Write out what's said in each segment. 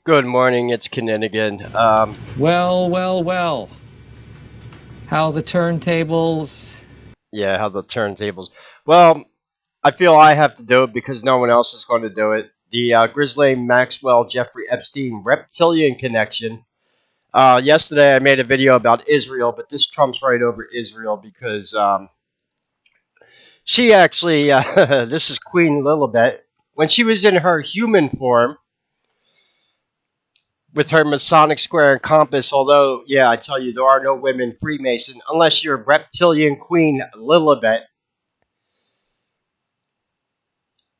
Good morning, it's Kinninigan. Well, well, well. How the turntables. Yeah, how the turntables. Well, I feel I have to do it because no one else is going to do it. The Ghislaine Maxwell Jeffrey Epstein reptilian connection. Yesterday I made a video about Israel, but this trumps right over Israel because she actually, this is Queen Lilibet. When she was in her human form, with her Masonic square and compass, although, yeah, I tell you, there are no women Freemason unless you're reptilian Queen Lilibet.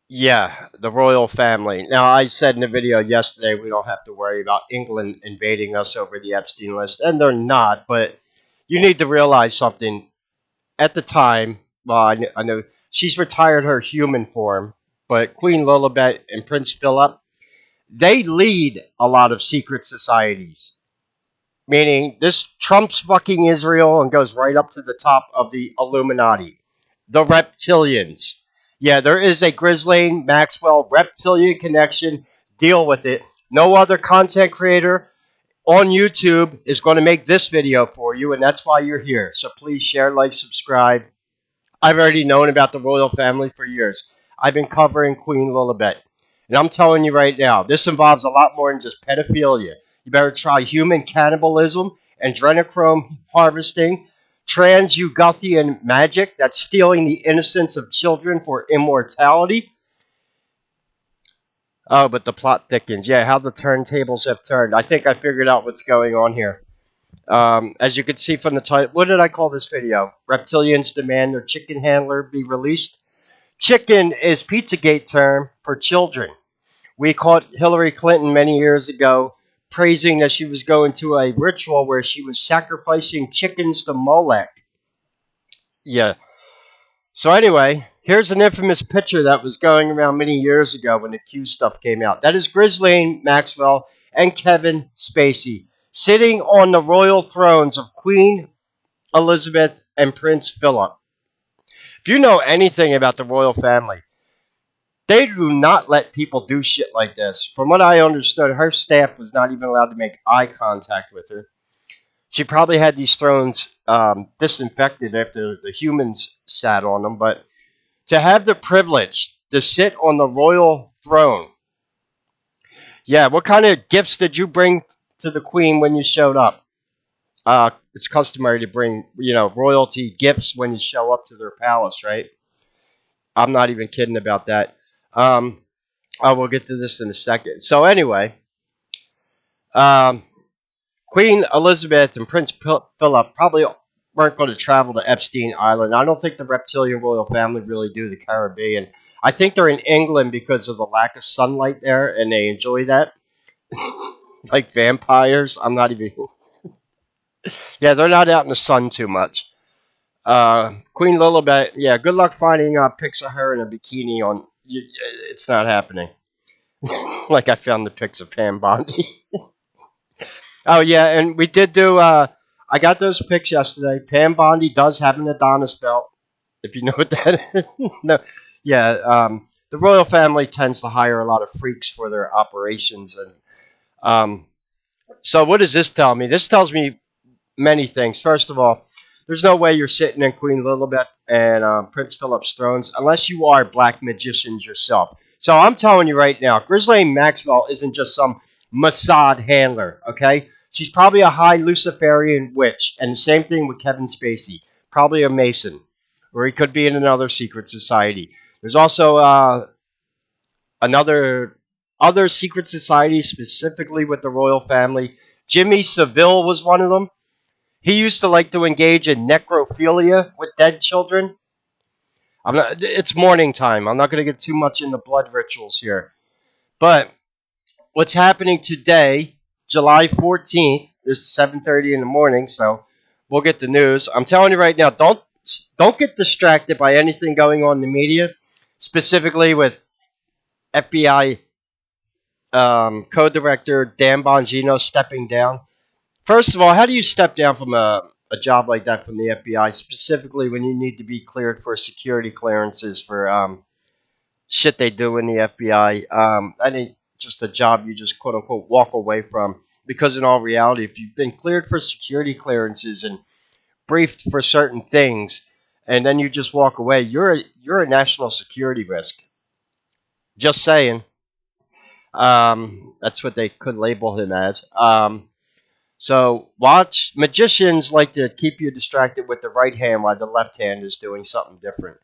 Yeah, the royal family. Now, I said in the video yesterday we don't have to worry about England invading us over the Epstein list, and they're not, but you need to realize something. At the time, well, I know she's retired her human form, but Queen Lilibet and Prince Philip, they lead a lot of secret societies. Meaning, this trumps fucking Israel and goes right up to the top of the Illuminati. The Reptilians. Yeah, there is a Ghislaine Maxwell reptilian connection. Deal with it. No other content creator on YouTube is going to make this video for you, and that's why you're here. So please share, like, subscribe. I've already known about the royal family for years. I've been covering Queen Lilibet. And I'm telling you right now, this involves a lot more than just pedophilia. You better try human cannibalism, adrenochrome harvesting, transuguthian magic, that's stealing the innocence of children for immortality. Oh, but the plot thickens. Yeah, how the turntables have turned. I think I figured out what's going on here. As you can see from the title, what did I call this video? Reptilians demand their chicken handler be released. Chicken is Pizzagate term for children. We caught Hillary Clinton many years ago praising that she was going to a ritual where she was sacrificing chickens to Molech. Yeah. So anyway, here's an infamous picture that was going around many years ago when the Q stuff came out. That is Ghislaine Maxwell and Kevin Spacey sitting on the royal thrones of Queen Elizabeth and Prince Philip. If you know anything about the royal family, they do not let people do shit like this. From what I understood, her staff was not even allowed to make eye contact with her. She probably had these thrones disinfected after the humans sat on them, but to have the privilege to sit on the royal throne, yeah, what kind of gifts did you bring to the queen when you showed up? It's customary to bring, royalty gifts when you show up to their palace, right? I'm not even kidding about that. Um, I will get to this in a second. So anyway, um, Queen Elizabeth and Prince Philip probably weren't going to travel to Epstein Island. I don't think the reptilian royal family really do the Caribbean. I think they're in England because of the lack of sunlight there, and they enjoy that. Like vampires. I'm not even. Yeah, they're not out in the sun too much. Queen Lilibet, yeah, good luck finding pics of her in a bikini on. It's not happening. Like I found the pics of Pam Bondi. Oh yeah, and we did do. I got those pics yesterday. Pam Bondi does have an Adonis belt, if you know what that is. No, yeah. The royal family tends to hire a lot of freaks for their operations, and um, so what does this tell me? This tells me many things. First of all, there's no way you're sitting in Queen Lilibet and Prince Philip's thrones unless you are black magicians yourself. So I'm telling you right now, Ghislaine Maxwell isn't just some Mossad handler, okay? She's probably a high Luciferian witch, and the same thing with Kevin Spacey, probably a Mason, or he could be in another secret society. There's also another other secret society, specifically with the royal family. Jimmy Savile was one of them. He used to like to engage in necrophilia with dead children. It's morning time. I'm not going to get too much into blood rituals here. But what's happening today, July 14th, is 7:30 in the morning, so we'll get the news. I'm telling you right now, don't get distracted by anything going on in the media, specifically with FBI co-director Dan Bongino stepping down. First of all, how do you step down from a job like that from the FBI, specifically when you need to be cleared for security clearances for shit they do in the FBI? I mean, just a job you just quote unquote walk away from. Because in all reality, if you've been cleared for security clearances and briefed for certain things, and then you just walk away, you're a national security risk. Just saying. That's what they could label him as. So watch. Magicians like to keep you distracted with the right hand while the left hand is doing something different.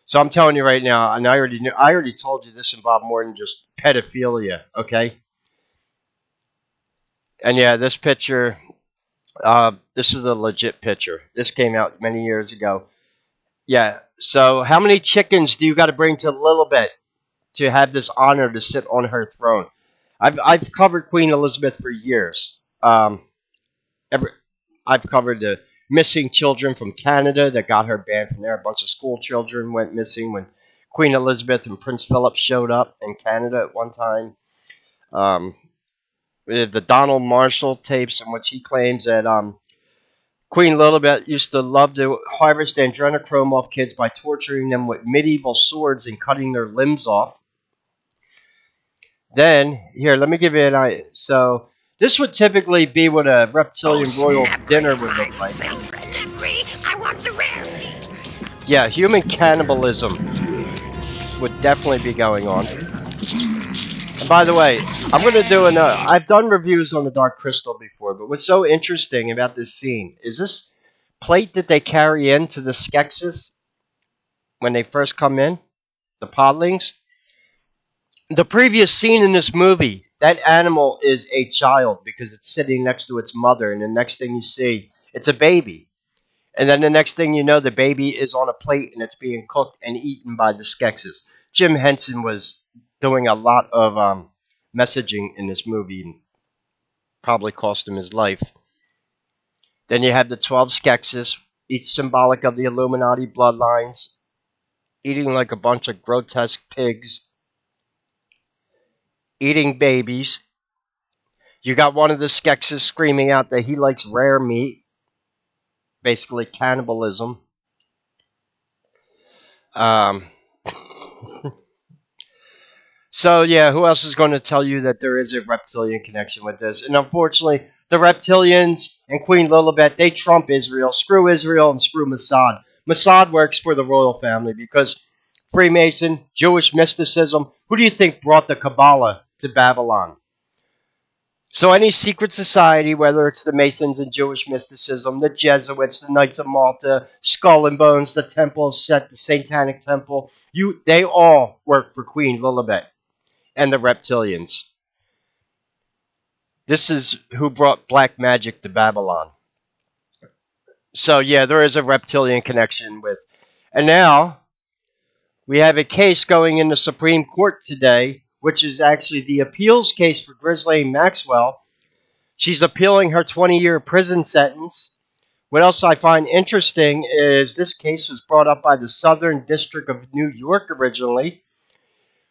So I'm telling you right now, and I already knew, I already told you this involved more than just pedophilia. Okay. And yeah, this picture. This is a legit picture. This came out many years ago. Yeah. So how many chickens do you got to bring to Lilibet to have this honor to sit on her throne? I've covered Queen Elizabeth for years. Every, I've covered the missing children from Canada that got her banned from there. A bunch of school children went missing when Queen Elizabeth and Prince Philip showed up in Canada at one time. Um, the Donald Marshall tapes in which he claims that Queen Elizabeth used to love to harvest adrenochrome off kids by torturing them with medieval swords and cutting their limbs off. Then, here, let me give you an idea. So, this would typically be what a reptilian royal dinner would look like. Yeah, human cannibalism would definitely be going on. And by the way, I'm going to do another. I've done reviews on the Dark Crystal before, but what's so interesting about this scene is this plate that they carry into the Skeksis when they first come in, the podlings. The previous scene in this movie, that animal is a child because it's sitting next to its mother, and the next thing you see, it's a baby. And then the next thing you know, the baby is on a plate and it's being cooked and eaten by the Skeksis. Jim Henson was doing a lot of messaging in this movie and probably cost him his life. Then you have the 12 Skeksis, each symbolic of the Illuminati bloodlines, eating like a bunch of grotesque pigs, eating babies. You got one of the Skeksis screaming out that he likes rare meat, basically cannibalism. Um, So yeah, who else is going to tell you that there is a reptilian connection with this? And unfortunately, the reptilians and Queen Lilibet, they trump Israel. Screw Israel and screw Mossad. Mossad works for the royal family because Freemason, Jewish mysticism. Who do you think brought the Kabbalah to Babylon? So any secret society, whether it's the Masons and Jewish mysticism, the Jesuits, the Knights of Malta, Skull and Bones, the Temple of Set, the Satanic Temple, they all work for Queen Lilibet and the reptilians. This is who brought black magic to Babylon. So yeah, there is a reptilian connection with. And now we have a case going in the Supreme Court today, which is actually the appeals case for Ghislaine Maxwell. She's appealing her 20-year prison sentence. What else I find interesting is this case was brought up by the Southern District of New York originally,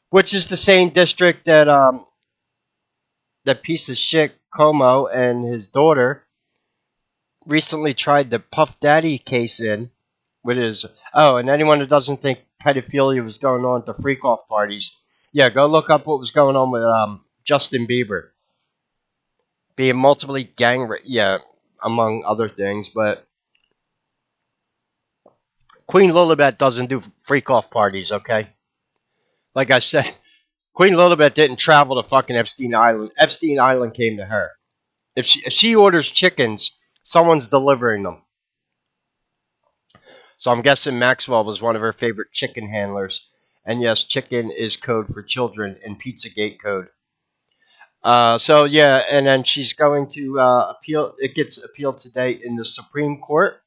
which is the same district that that piece of shit Como and his daughter recently tried the Puff Daddy case in with his. Oh, and anyone who doesn't think pedophilia was going on at the freak off parties, yeah, go look up what was going on with Justin Bieber being multiply yeah, among other things. But Queen Lilibet doesn't do freak off parties, okay? Like I said, Queen Lilibet didn't travel to fucking Epstein Island. Epstein Island came to her. If she orders chickens, someone's delivering them. So I'm guessing Maxwell was one of her favorite chicken handlers. And yes, chicken is code for children in Pizzagate code. So yeah, and then she's going to appeal. It gets appealed today in the Supreme Court.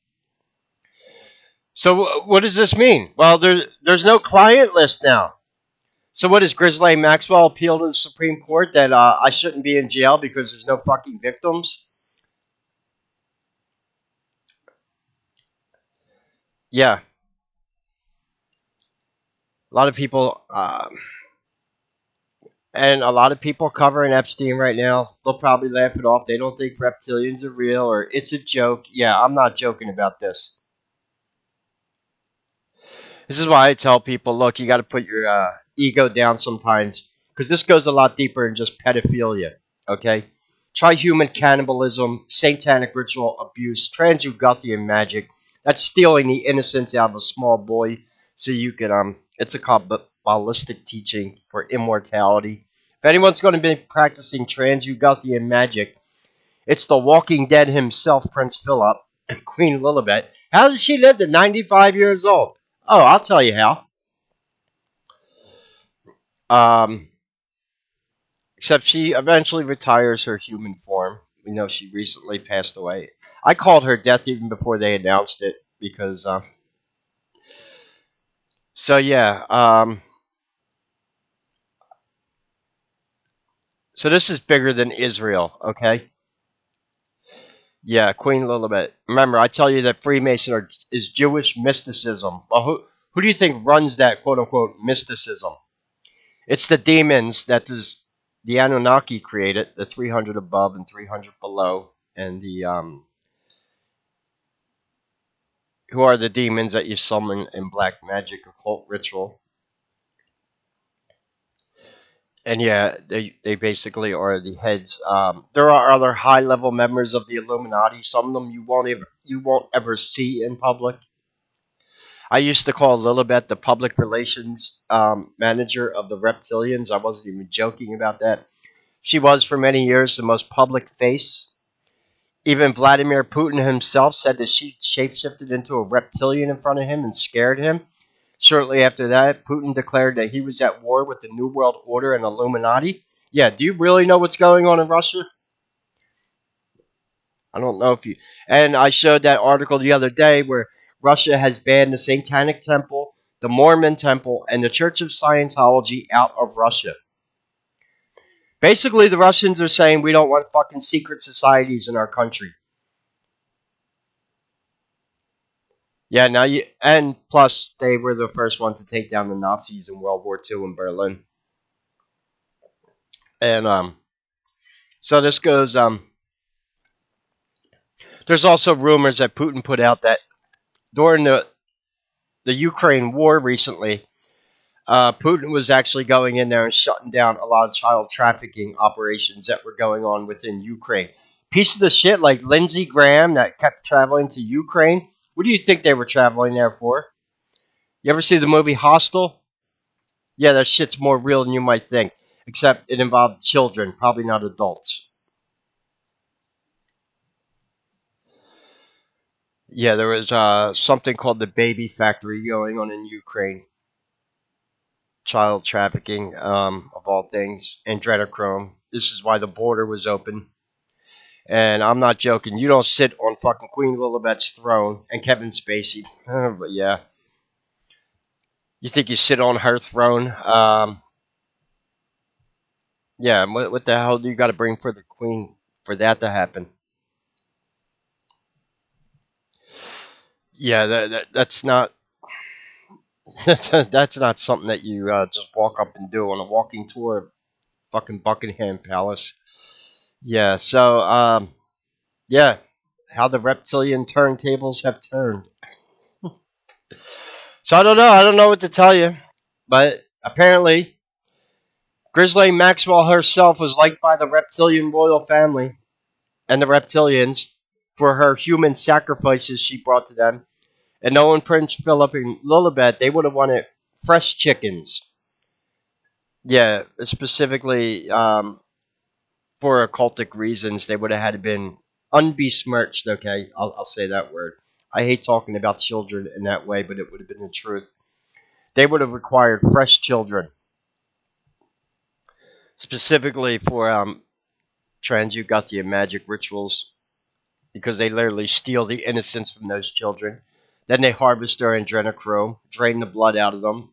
So what does this mean? Well, there's no client list now. So what is Ghislaine Maxwell appeal to the Supreme Court that I shouldn't be in jail because there's no fucking victims? Yeah, a lot of people. And a lot of people covering Epstein right now, they'll probably laugh it off. They don't think reptilians are real or it's a joke. Yeah, I'm not joking about this. This is why I tell people, look, you got to put your ego down sometimes. because this goes a lot deeper than just pedophilia. Okay, try human cannibalism, satanic ritual abuse, transugothian magic. That's stealing the innocence out of a small boy, so you can It's a ballistic teaching for immortality. If anyone's going to be practicing transugothian magic, it's the Walking Dead himself, Prince Philip, and Queen Lilibet. How did she live to 95 years old? Oh, I'll tell you how. Um, Except she eventually retires her human form. We know she recently passed away. I called her death even before they announced it because. So yeah. So this is bigger than Israel. Okay. Yeah, Queen Lilibet. Remember, I tell you that is Jewish mysticism. Well, who do you think runs that quote unquote mysticism? It's the demons the Anunnaki created, the 300 above and 300 below, and the who are the demons that you summon in black magic occult ritual. And yeah, they basically are the heads. There are other high level members of the Illuminati. Some of them you won't ever see in public. I used to call Lilibet the public relations manager of the Reptilians. I wasn't even joking about that. She was for many years the most public face. Even Vladimir Putin himself said that she shapeshifted into a reptilian in front of him and scared him. Shortly after that, Putin declared that he was at war with the New World Order and Illuminati. Yeah, do you really know what's going on in Russia? I don't know if you. And I showed that article the other day where Russia has banned the Satanic Temple, the Mormon Temple, and the Church of Scientology out of Russia. Basically, the Russians are saying we don't want fucking secret societies in our country. Yeah, now you. And plus, they were the first ones to take down the Nazis in World War II in Berlin. And so this goes. There's also rumors that Putin put out that during the Ukraine war recently, Putin was actually going in there and shutting down a lot of child trafficking operations that were going on within Ukraine. Pieces of shit like Lindsey Graham that kept traveling to Ukraine. What do you think they were traveling there for? You ever see the movie Hostel? Yeah, that shit's more real than you might think. Except it involved children, probably not adults. Yeah, there was something called the Baby Factory going on in Ukraine. Child trafficking, of all things, adrenochrome. This is why the border was open. And I'm not joking. You don't sit on fucking Queen Lilibet's throne and Kevin Spacey. But yeah, you think you sit on her throne? Yeah. What the hell do you got to bring for the Queen for that to happen? Yeah, that's not that's not something that you just walk up and do on a walking tour of fucking Buckingham Palace. Yeah. So yeah, how the reptilian turntables have turned. So I don't know. I don't know what to tell you. But apparently, Ghislaine Maxwell herself was liked by the reptilian royal family and the reptilians for her human sacrifices she brought to them. And knowing Prince Philip and Lilibet, they would have wanted fresh chickens. Yeah, specifically for occultic reasons, they would have had to been unbesmirched. Okay, I'll say that word. I hate talking about children in that way, but it would have been the truth. They would have required fresh children, specifically for transugothian magic rituals, because they literally steal the innocence from those children. Then they harvest their adrenochrome, drain the blood out of them,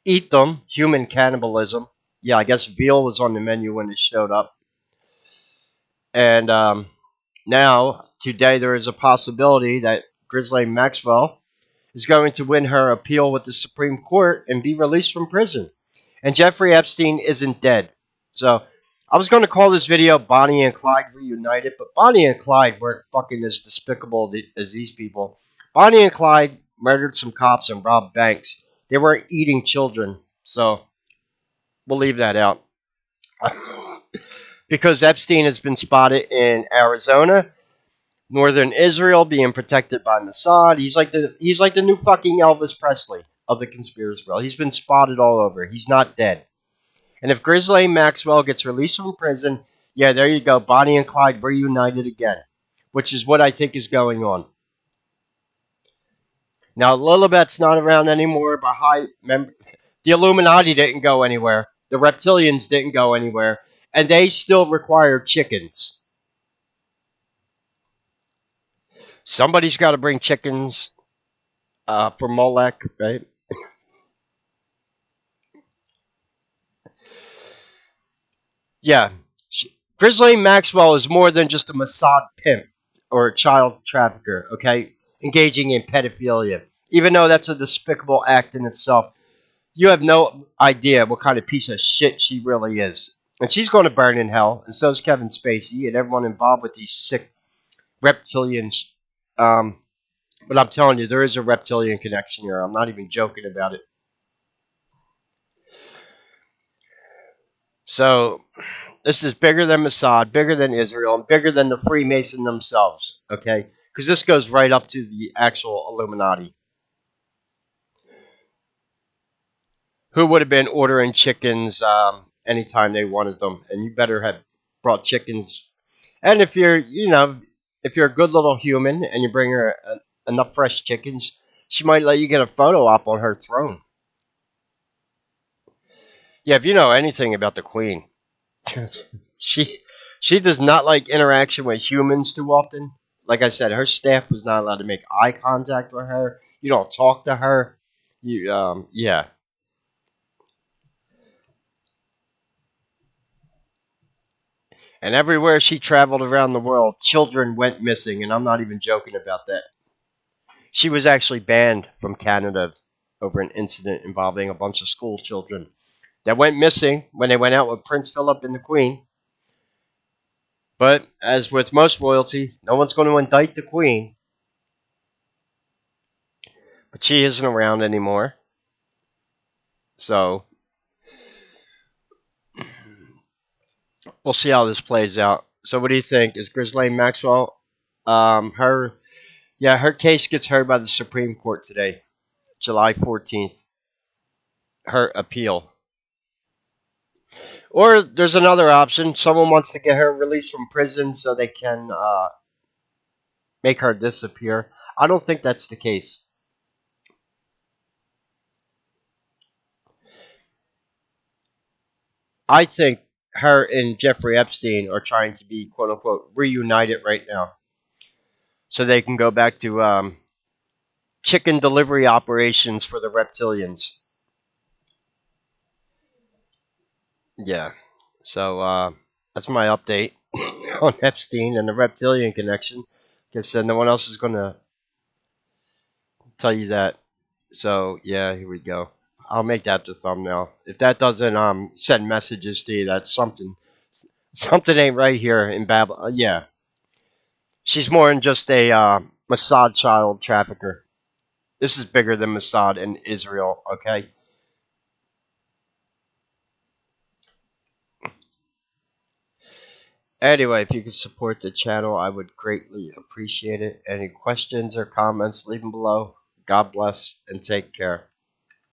eat them, human cannibalism. Yeah, I guess veal was on the menu when it showed up. And now, today, there is a possibility that Ghislaine Maxwell is going to win her appeal with the Supreme Court and be released from prison. And Jeffrey Epstein isn't dead. So I was going to call this video Bonnie and Clyde Reunited, but Bonnie and Clyde weren't fucking as despicable as these people. Bonnie and Clyde murdered some cops and robbed banks. They weren't eating children. So we'll leave that out. Because Epstein has been spotted in Arizona, northern Israel, being protected by Mossad. He's like the new fucking Elvis Presley of the conspiracy world. He's been spotted all over. He's not dead. And if Ghislaine Maxwell gets released from prison, yeah, there you go. Bonnie and Clyde reunited again, which is what I think is going on. Now, Lilibet's not around anymore, but the Illuminati didn't go anywhere. The Reptilians didn't go anywhere. And they still require chickens. Somebody's got to bring chickens for Molech, right? Yeah. Ghislaine Maxwell is more than just a Mossad pimp or a child trafficker, okay? Engaging in pedophilia. Even though that's a despicable act in itself, you have no idea what kind of piece of shit she really is. And she's going to burn in hell, and so is Kevin Spacey and everyone involved with these sick reptilians. Um, but I'm telling you, there is a reptilian connection here. I'm not even joking about it. So, this is bigger than Mossad, bigger than Israel, and bigger than the Freemason themselves, okay? Because this goes right up to the actual Illuminati, who would have been ordering chickens anytime they wanted them. And you better have brought chickens. And if you're a good little human and you bring her enough fresh chickens, she might let you get a photo op on her throne. Yeah, if you know anything about the Queen, she she does not like interaction with humans too often. Like I said, her staff was not allowed to make eye contact with her. You don't talk to her. Yeah. And everywhere she traveled around the world, children went missing, and I'm not even joking about that. She was actually banned from Canada over an incident involving a bunch of school children that went missing when they went out with Prince Philip and the Queen. But as with most royalty, no one's going to indict the Queen. But she isn't around anymore. So we'll see how this plays out. So what do you think? Is Ghislaine Maxwell, her case gets heard by the Supreme Court today, July 14th. Her appeal. Or there's another option. Someone wants to get her released from prison so they can make her disappear. I don't think that's the case. I think her and Jeffrey Epstein are trying to be quote unquote reunited right now so they can go back to chicken delivery operations for the reptilians. Yeah. So that's my update on Epstein and the reptilian connection. Guess no one else is going to tell you that. So yeah, here we go. I'll make that the thumbnail. If that doesn't send messages to you, that's something ain't right here in Babylon. Yeah, she's more than just a Mossad child trafficker. This is bigger than Mossad in Israel. Okay. Anyway, if you could support the channel, I would greatly appreciate it. Any questions or comments, leave them below. God bless and take care.